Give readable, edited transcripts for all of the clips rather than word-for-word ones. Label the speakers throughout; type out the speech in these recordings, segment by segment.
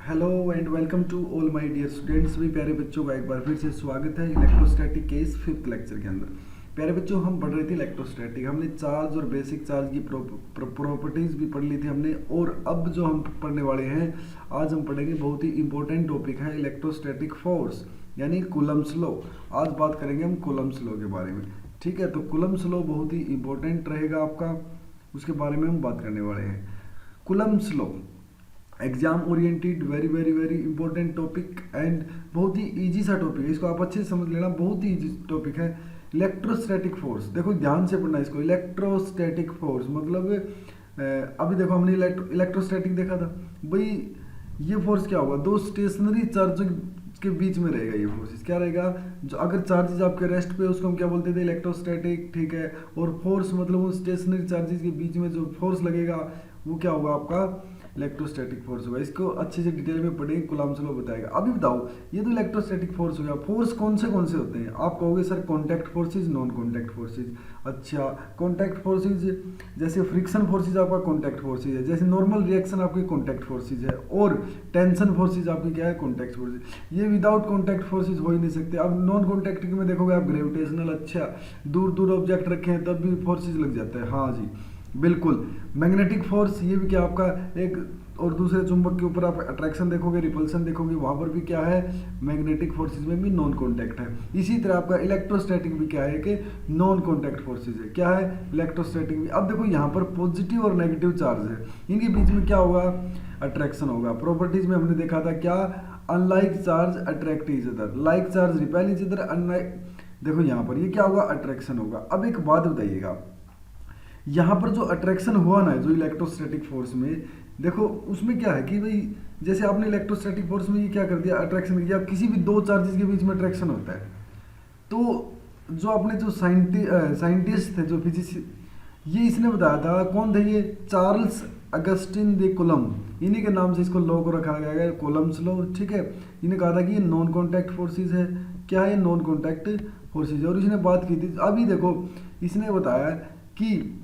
Speaker 1: Hello and welcome to all my dear students. सभी प्यारे बच्चों का एक बार फिर से स्वागत है इलेक्ट्रोस्टैटिक के इस 5th लेक्चर के अंदर। प्यारे बच्चों, हम पढ़ रहे थे इलेक्ट्रोस्टैटिक। हमने चार्ज और बेसिक चार्ज की प्रॉपर्टीज भी पढ़ ली थी हमने। और अब जो हम पढ़ने वाले हैं, आज हम पढ़ेंगे बहुत ही इंपॉर्टेंट टॉपिक है इलेक्ट्रोस्टैटिक फोर्स, यानी कूलम्ब्स लॉ। आज बात करेंगे हम कूलम्ब्स लॉ के बारे में। ठीक है, तो कूलम्ब्स लॉ बहुत ही इंपॉर्टेंट रहेगा आपका, उसके बारे में हम बात करने वाले हैं। Coulomb's law exam oriented, very very very important topic and बहुत ही इजी सा टॉपिक है। इसको आप अच्छे से समझ लेना, बहुत ही इजी टॉपिक है। इलेक्ट्रोस्टैटिक फोर्स, देखो ध्यान से पढ़ना इसको। इलेक्ट्रोस्टैटिक फोर्स मतलब अभी देखो हमने इलेक्ट्रोस्टैटिक देखा था भाई। ये फोर्स क्या होगा, दो स्टेशनरी चार्ज के बीच में रहेगा। ये फोर्स क्या रहेगा, जो अगर चार्जेस आपके रेस्ट पे, उसको हम क्या बोलते थे, इलेक्ट्रोस्टैटिक। ठीक है, और फोर्स मतलब वो स्टेशनरी चार्जेस के बीच में जो फोर्स लगेगा वो क्या होगा, आपका इलेक्ट्रोस्टैटिक फोर्स होगा। इसको अच्छे से डिटेल में पढ़ेंगे, कूलम्ब्स लॉ बताएगा। अभी बताओ, ये तो इलेक्ट्रोस्टैटिक फोर्स हो गया। फोर्स कौन से होते हैं, आप कहोगे sir contact forces, non contact forces. अच्छा, कॉन्टैक्ट फोर्सेज जैसे फ्रिक्शन फोर्सेज आपका कॉन्टैक्ट फोर्सेज है, जैसे नॉर्मल रिएक्शन आपकी कॉन्टैक्ट फोर्सेज है, और टेंशन फोर्सेज आपकी क्या है, कॉन्टैक्ट फोर्सेज। ये विदाउट कॉन्टैक्ट फोर्सेज हो ही नहीं सकते। अब नॉन कॉन्टैक्ट में देखोगे आप, ग्रेविटेशनल, अच्छा दूर दूर ऑब्जेक्ट रखे हैं तब भी फोर्सेज लग जाते हैं। हाँ जी बिल्कुल। मैग्नेटिक फोर्स, ये भी क्या आपका एक और दूसरे चुंबक के ऊपर आप अट्रैक्शन देखोगे, रिपल्सन देखोगे, वहां पर भी क्या है, मैग्नेटिक फोर्सेज में भी नॉन कॉन्टैक्ट है। इसी तरह आपका इलेक्ट्रोस्टैटिक भी क्या है कि नॉन कॉन्टैक्ट फोर्सेज है। क्या है, इलेक्ट्रोस्टैटिक भी। अब देखो यहाँ पर पॉजिटिव और नेगेटिव चार्ज है, इनके बीच में क्या होगा, अट्रैक्शन होगा। प्रॉपर्टीज में हमने देखा था क्या, unlike charge attract each other, like charge repel each other, unlike. देखो यहाँ पर ये क्या होगा, अट्रैक्शन होगा। अब एक बात बताइएगा, यहाँ पर जो अट्रैक्शन हुआ ना, जो इलेक्ट्रोस्टैटिक फोर्स में, देखो उसमें क्या है कि भाई, जैसे आपने इलेक्ट्रोस्टैटिक फोर्स में ये क्या कर दिया, अट्रैक्शन किया। किसी भी दो चार्जेस के बीच में अट्रैक्शन होता है, तो जो अपने जो साइंटिस्ट थे, जो फिजिक्स, ये इसने बताया था। कौन थे ये, चार्ल्स अगस्टिन दे कोलम्ब, इन्हीं के नाम से इसको लॉ को रखा गया है, कोलम्ब्स लॉ। ठीक है, इन्हें कहा था कि ये नॉन कॉन्टैक्ट फोर्सेज है। क्या है, नॉन कॉन्टैक्ट फोर्सेज है। और इसने बात की थी, अभी देखो इसने बताया कि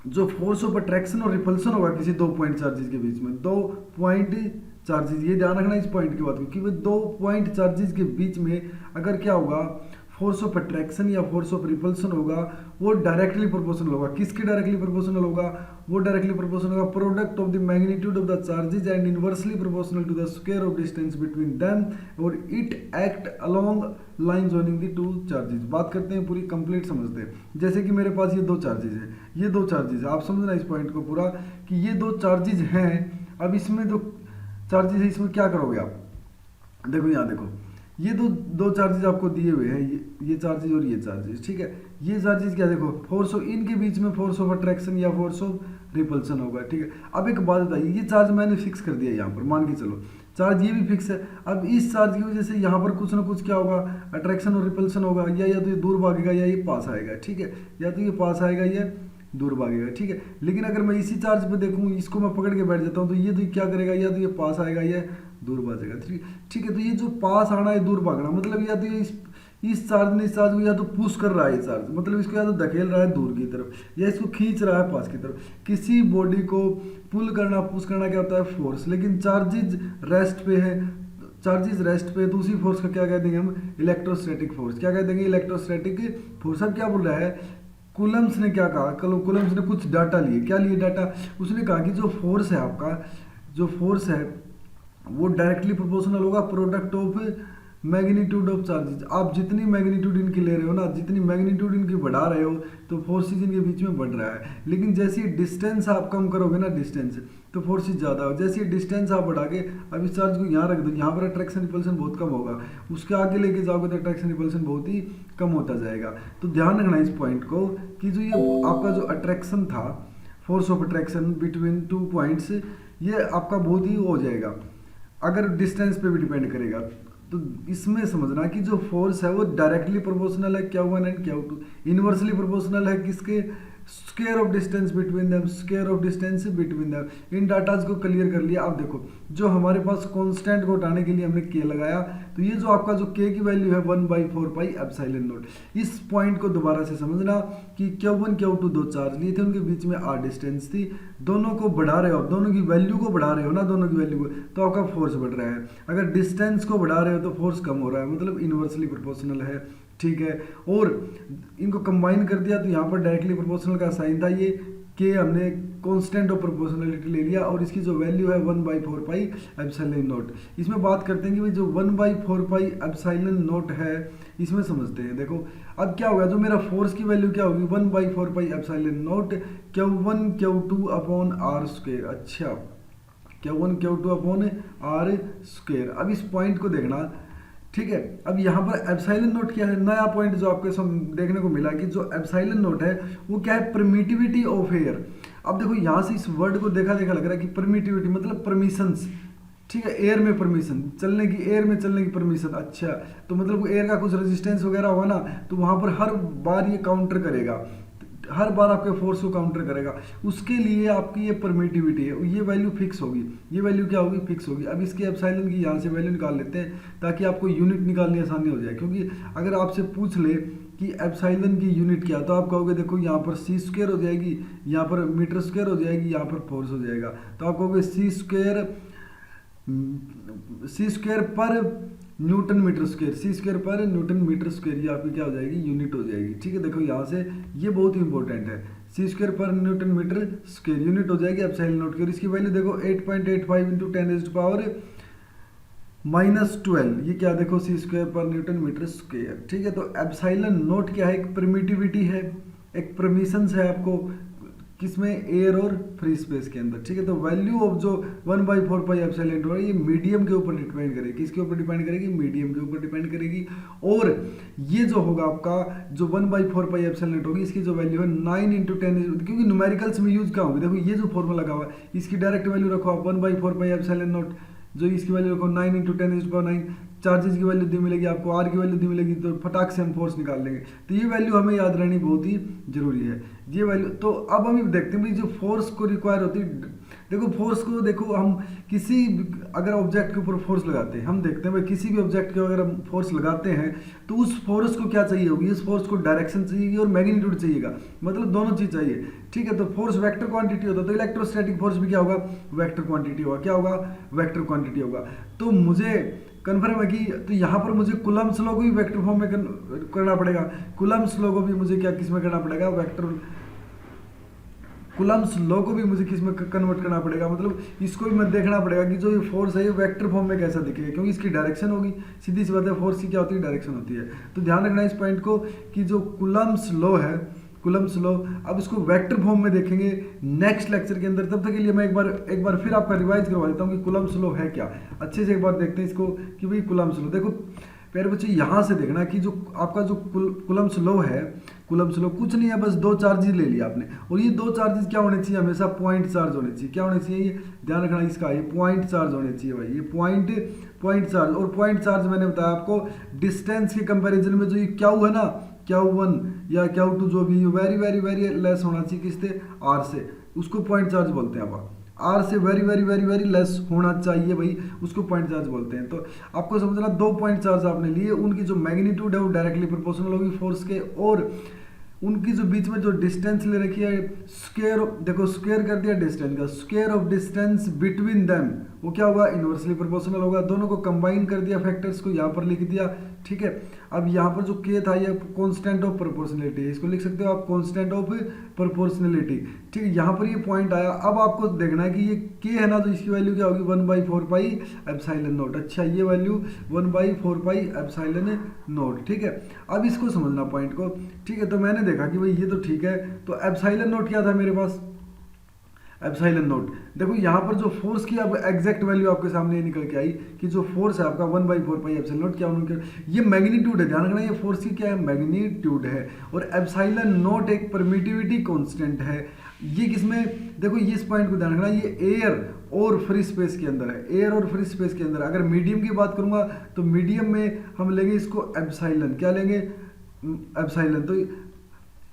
Speaker 1: जो फोर्स ऑफ अट्रैक्शन और रिपल्सन होगा किसी दो पॉइंट चार्जेस के बीच में, दो पॉइंट चार्जेस, ये ध्यान रखना इस पॉइंट की बात को, कि वो दो पॉइंट चार्जेस के बीच में अगर क्या होगा, फोर्स ऑफ अट्रैक्शन या फोर्स ऑफ रिपल्सन होगा, वो डायरेक्टली प्रोपोर्शनल होगा। किसके डायरेक्टली प्रोपोर्शनल होगा, वो डायरेक्टली प्रोपोर्शनल होगा product of the magnitude of the charges and inversely proportional to the square of distance between them, और it act along line joining the two charges. बात करते हैं पूरी कंप्लीट समझते हैं। जैसे कि मेरे पास ये दो चार्जेस हैं, ये दो चार्जेस है, आप समझना इस पॉइंट को पूरा, कि ये दो चार्जेस हैं। अब इसमें जो चार्जेस है, इसमें क्या करोगे आप, देखो यहाँ देखो, ये दो दो चार्जेस आपको दिए हुए हैं, ये चार्जेस और ये चार्जेस। ठीक है, ये चार्जेस क्या, देखो फोर्स ऑफ, इनके बीच में फोर्स ऑफ अट्रैक्शन या फोर्स ऑफ रिपल्सन होगा। ठीक है, अब एक बात बताइए, ये चार्ज मैंने फिक्स कर दिया यहाँ पर, मान के चलो चार्ज ये भी फिक्स है। अब इस चार्ज की वजह से यहाँ पर कुछ ना कुछ क्या होगा, अट्रैक्शन और रिपल्सन होगा, या तो ये दूर भागेगा या ये पास आएगा। ठीक है, या तो ये पास आएगा या दूर भागेगा। ठीक है, लेकिन अगर मैं इसी चार्ज पे देखूँ, इसको मैं पकड़ के बैठ जाता हूँ, तो ये क्या करेगा, या तो ये पास आएगा या दूर भागेगा। ठीक है, तो ये जो पास आना है, दूर भागना, मतलब या तो ये इस चार्ज ने इस चार्ज को या तो पुश कर रहा है, ये चार्ज मतलब इसको या तो धकेल रहा है दूर की तरफ, या इसको खींच रहा है पास की तरफ। किसी बॉडी को पुल करना, पुश करना क्या होता है, फोर्स। लेकिन चार्जेज रेस्ट पे है, चार्जेस रेस्ट पे, तो उसी फोर्स का क्या कह देंगे हम, इलेक्ट्रोस्टैटिक फोर्स। क्या कह देंगे, इलेक्ट्रोस्टैटिक फोर्स। अब क्या बोल रहा है, कूलम्ब्स ने क्या कहा, कूलम्ब्स ने कुछ डाटा लिए। क्या लिए डाटा, उसने कहा कि जो फोर्स है आपका, जो फोर्स है वो डायरेक्टली प्रोपोर्शनल होगा product of magnitude of charges. आप जितनी मैग्नीट्यूड इनकी ले रहे हो ना, जितनी मैग्नीट्यूड इनकी बढ़ा रहे हो, तो फोर्सेज इनके बीच में बढ़ रहा है। लेकिन जैसे डिस्टेंस आप कम करोगे ना, डिस्टेंस, तो फोर्सेज ज़्यादा हो। जैसे डिस्टेंस आप बढ़ा के अब इस चार्ज को यहाँ रख दो, यहाँ पर अट्रैक्शन रिपल्सन बहुत कम होगा, उसके आगे लेके जाओगे तो अट्रैक्शन रिपल्सन बहुत ही कम होता जाएगा। तो ध्यान रखना इस पॉइंट को, कि जो ये आपका जो अट्रैक्शन था, force of attraction between two points, ये आपका बहुत ही हो जाएगा, अगर डिस्टेंस पे भी डिपेंड करेगा। तो इसमें समझना कि जो फोर्स है वो डायरेक्टली प्रोपोर्शनल है क्या वन एंड क्या टू, इनवर्सली प्रोपोर्शनल है किसके, square of distance between them, square of distance between them. In datas को क्लियर कर लिया। अब देखो जो हमारे पास कांस्टेंट को हटाने के लिए हमने के लगाया, तो ये जो आपका जो के की वैल्यू है 1/4 एप्सिलॉन नॉट। इस पॉइंट को दोबारा से समझना कि Q1 Q2 दो चार्ज लिए थे, उनके बीच में r डिस्टेंस थी, दोनों को बढ़ा रहे हो आप, दोनों की वैल्यू को बढ़ा रहे हो ना, दोनों की वैल्यू को, तो आपका फोर्स बढ़ रहा है। अगर डिस्टेंस को बढ़ा रहे हो तो फोर्स कम हो रहा है, मतलब इनवर्सली प्रोपोर्शनल है, ठीक है। और इनको कंबाइन कर दिया तो यहाँ पर डायरेक्टली प्रोपोर्शनल का साइन था, ये के हमने कांस्टेंट ऑफ प्रोपोर्शनलिटी ले लिया और इसकी जो वैल्यू है 1/4 एप्सिलॉन नॉट। इसमें बात करते हैं कि भाई जो 1/4 एप्सिलॉन नॉट है, इसमें समझते हैं। देखो अब क्या होगा, जो मेरा फोर्स की वैल्यू क्या होगी 1/4 epsilon not Q1 Q2 upon r square. अच्छा, Q1 Q2 upon r square. अब इस पॉइंट को देखना, ठीक है। अब यहाँ पर एप्सिलॉन नोट क्या है, नया पॉइंट जो आपके देखने को मिला कि जो एप्सिलॉन नोट है वो क्या है, परमिटिविटी ऑफ एयर। अब देखो यहाँ से इस वर्ड को देखा देखा लग रहा है कि परमिटिविटी मतलब परमिशंस, ठीक है, एयर में परमिशन चलने की, एयर में चलने की परमिशन। अच्छा, तो मतलब एयर का कुछ रेजिस्टेंस वगैरह होगा ना, तो वहाँ पर हर बार ये काउंटर करेगा, हर बार आपके फोर्स को काउंटर करेगा, उसके लिए आपकी ये परमिटिविटी है, ये वैल्यू फिक्स होगी। ये वैल्यू क्या होगी, फिक्स होगी। अब इसके एप्सिलॉन की यहाँ से वैल्यू निकाल लेते हैं ताकि आपको यूनिट निकालनी आसानी हो जाए, क्योंकि अगर आपसे पूछ ले कि एप्सिलॉन की यूनिट क्या, तो आप कहोगे देखो यहाँ पर c स्क्वायर हो जाएगी, यहाँ पर मीटर स्क्वायर हो जाएगी, यहाँ पर फोर्स हो जाएगा, तो आप कहोगे c स्क्वायर पर newton metre square, c square पर न्यूटन मीटर स्क्वायर, ये आपकी क्या हो जाएगी, यूनिट हो जाएगी, ठीक है। देखो यहाँ से ये बहुत ही इंपॉर्टेंट है, c स्क्वायर पर न्यूटन मीटर स्क्वायर यूनिट हो जाएगी एप्सिलॉन नॉट की। और इसकी वैल्यू देखो 8.85 × 10⁻⁻12, ये क्या देखो c स्क्वायर पर न्यूटन मीटर स्क्वायर, ठीक है। तो एप्सिलॉन नॉट क्या है, एक परमिटिविटी है, एक परमिशंस है आपको किसमें, एयर और फ्री स्पेस के अंदर, ठीक है। तो वैल्यू ऑफ जो 1/4 एप्सिलॉन नॉट है, ये मीडियम के ऊपर डिपेंड करेगी, किसके ऊपर डिपेंड करेगी, मीडियम के ऊपर डिपेंड करेगी। और ये जो होगा आपका जो 1/4 एप्सिलॉन नॉट होगी, इसकी जो वैल्यू है 9 × 10, क्योंकि न्यूमेरिकल्स में यूज क्या होगी, देखो ये जो फॉर्मूला लगा हुआ है, इसकी डायरेक्ट वैल्यू रखो आप 1/4 एप्सिलॉन नॉट, जो इसकी वैल्यू रखो 9 × 10⁻⁹, चार्जेस की वैल्यू दी मिलेगी आपको, आर की वैल्यू दी मिलेगी, तो फटाक से हम फोर्स निकाल लेंगे। तो ये वैल्यू हमें याद रहनी बहुत ही जरूरी है, ये वैल्यू। तो अब हम देखते हैं भाई जो फोर्स को रिक्वायर होती है, देखो फोर्स को देखो हम किसी अगर ऑब्जेक्ट के ऊपर फोर्स लगाते हैं, हम देखते हैं भाई किसी भी ऑब्जेक्ट के अगर हम फोर्स लगाते हैं तो उस फोर्स को क्या चाहिए होगी, इस फोर्स को डायरेक्शन चाहिए और मैग्नीट्यूड चाहिएगा, मतलब दोनों चीज चाहिए, ठीक है। तो फोर्स वेक्टर क्वांटिटी होता है, तो इलेक्ट्रोस्टैटिक फोर्स भी क्या होगा, वेक्टर क्वांटिटी होगा, क्या होगा, वेक्टर क्वांटिटी होगा। तो मुझे कन्फर्म है कि तो यहाँ पर मुझे कूलम्ब्स लॉ को भी वेक्टर फॉर्म में करना पड़ेगा, कूलम्ब्स लॉ को भी मुझे क्या किस में करना पड़ेगा, वेक्टर, कूलम्ब्स लॉ को भी मुझे किस में कन्वर्ट करना पड़ेगा, मतलब इसको भी मैं देखना पड़ेगा कि जो ये फोर्स है ये वेक्टर फॉर्म में कैसा दिखेगा, क्योंकि इसकी डायरेक्शन होगी, सीधी सी बात है, फोर्स की क्या होती है, डायरेक्शन होती है। तो ध्यान रखना इस पॉइंट को कि जो कूलम्ब्स लॉ है, कूलम्ब्स लॉ, अब इसको वेक्टर फॉर्म में देखेंगे नेक्स्ट लेक्चर के अंदर। तब तक के लिए मैं एक बार फिर आपका रिवाइज करवा देता हूँ कि कूलम्ब्स लॉ है क्या, अच्छे से एक बार देखते हैं इसको कि भाई कूलम्ब्स लॉ। देखो प्यारे बच्चे यहाँ से देखना कि जो आपका जो कूलम्ब्स लॉ है, कूलम्ब्स लॉ कुछ नहीं है, बस दो चार्जेस ले लिया आपने, और ये दो चार्जेस क्या होने चाहिए, हमेशा पॉइंट चार्ज होने चाहिए। क्या होने चाहिए, ये ध्यान रखना इसका, ये पॉइंट चार्ज होने चाहिए भाई, ये पॉइंट चार्ज। और पॉइंट चार्ज मैंने बताया आपको डिस्टेंस के कंपैरिजन में जो ये Q है ना, Q1 या Q2 जो भी वेरी वेरी वेरी लेस होना चाहिए किससे, R से, उसको पॉइंट चार्ज बोलते हैं। आप R से very very very very less होना चाहिए भाई, उसको पॉइंट चार्ज बोलते हैं। तो आपको समझना, दो पॉइंट चार्ज आपने लिए, उनकी जो मैग्नीट्यूड है वो डायरेक्टली प्रोपोर्शनल होगी फोर्स के, और उनकी जो बीच में जो डिस्टेंस ले रखी है, स्क्वायर, देखो स्क्वायर कर दिया डिस्टेंस का, square of distance between them वो क्या होगा, इनवर्सली प्रोपोर्शनल होगा। दोनों को कंबाइन कर दिया, फैक्टर्स को यहाँ पर लिख दिया, ठीक है। अब यहाँ पर जो के था ये कांस्टेंट ऑफ प्रोपोर्शनलिटी, इसको लिख सकते हो आप कांस्टेंट ऑफ प्रोपोर्शनलिटी, ठीक है। यहाँ पर ये पॉइंट आया। अब आपको देखना है कि ये के है ना, तो इसकी वैल्यू क्या होगी, 1/4 एप्सिलॉन नॉट। अच्छा, ये वैल्यू 1/4 एप्सिलॉन नॉट, ठीक है। अब इसको समझना पॉइंट को, ठीक है। तो मैंने देखा कि भाई ये तो ठीक है, तो एप्सिलॉन नॉट क्या था मेरे पास, एप्सिलॉन नॉट। देखो यहाँ पर जो फोर्स की अब एग्जैक्ट वैल्यू आपके सामने ये निकल के आई कि जो फोर्स है आपका 1/4 एप्सिलॉन नॉट, क्या उनके ये मैग्नीट्यूड है, ध्यान रखना ये फोर्स की क्या है, मैग्नीट्यूड है। और एप्सिलॉन नॉट एक परमिटिविटी कांस्टेंट है। ये किसमें, देखो ये इस पॉइंट को ध्यान रखना, ये एयर और फ्री स्पेस के अंदर है, एयर और फ्री स्पेस के अंदर। अगर मीडियम की बात करूंगा तो मीडियम में हम लेंगे इसको एप्सिलॉन, क्या लेंगे, एप्सिलॉन। तो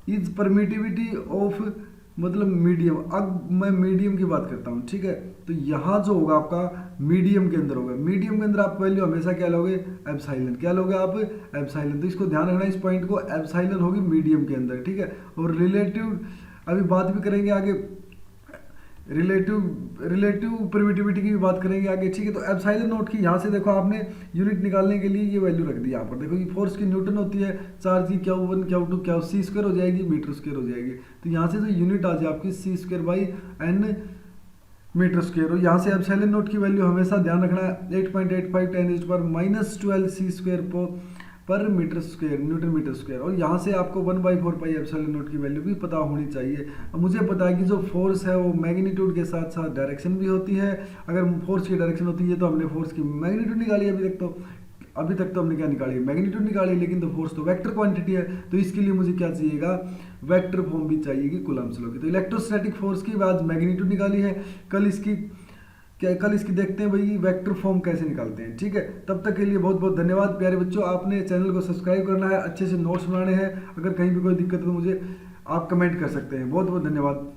Speaker 1: इज परमिटिविटी ऑफ मतलब मीडियम। अब मैं मीडियम की बात करता हूँ, ठीक है। तो यहाँ जो होगा आपका मीडियम के अंदर होगा, मीडियम के अंदर आप वैल्यू हमेशा क्या लोगे, एप्सिलॉन। क्या लोगे आप, एप्सिलॉन। तो इसको ध्यान रखना, इस पॉइंट को, एप्सिलॉन होगी मीडियम के अंदर, ठीक है। और रिलेटिव अभी बात भी करेंगे आगे, रिलेटिव परमिटिविटी की भी बात करेंगे आगे, ठीक है। तो एप्सिलॉन नॉट की यहाँ से देखो आपने यूनिट निकालने के लिए ये वैल्यू रख दी यहाँ पर। देखो ये फोर्स की न्यूटन होती है, चार्ज की Q1 Q2 Qc स्क्वायर हो जाएगी, मीटर स्क्वायर हो जाएगी। तो यहाँ से जो यूनिट आ जाए आपकी C square by N metre square. और यहाँ से एप्सिलॉन नॉट की वैल्यू हमेशा ध्यान रखना है 8.85 10⁻⁻12 C स्क्वायर पर metre square, newton metre square. और यहाँ से आपको 1/4 पाई एप्सिलॉन नॉट की वैल्यू भी पता होनी चाहिए। अब मुझे पता है कि जो फोर्स है वो मैग्नीट्यूड के साथ साथ डायरेक्शन भी होती है। अगर फोर्स की डायरेक्शन होती है तो हमने फोर्स की मैग्नीट्यूड निकाली, अभी तक तो हमने क्या निकाली, मैग्नीट्यूड निकाली, लेकिन तो फोर्स तो वेक्टर क्वांटिटी है। तो इसके लिए मुझे क्या चाहिएगा, वेक्टर फॉर्म भी चाहिए कि कूलम्ब्स लॉ की। तो इलेक्ट्रोस्टैटिक फोर्स की आज मैग्नीट्यूड निकाली है, कल इसकी देखते हैं भाई वेक्टर फॉर्म कैसे निकालते हैं, ठीक है। तब तक के लिए बहुत बहुत धन्यवाद प्यारे बच्चों। आपने चैनल को सब्सक्राइब करना है, अच्छे से नोट्स बनाने हैं। अगर कहीं भी कोई दिक्कत है तो मुझे आप कमेंट कर सकते हैं। बहुत बहुत धन्यवाद।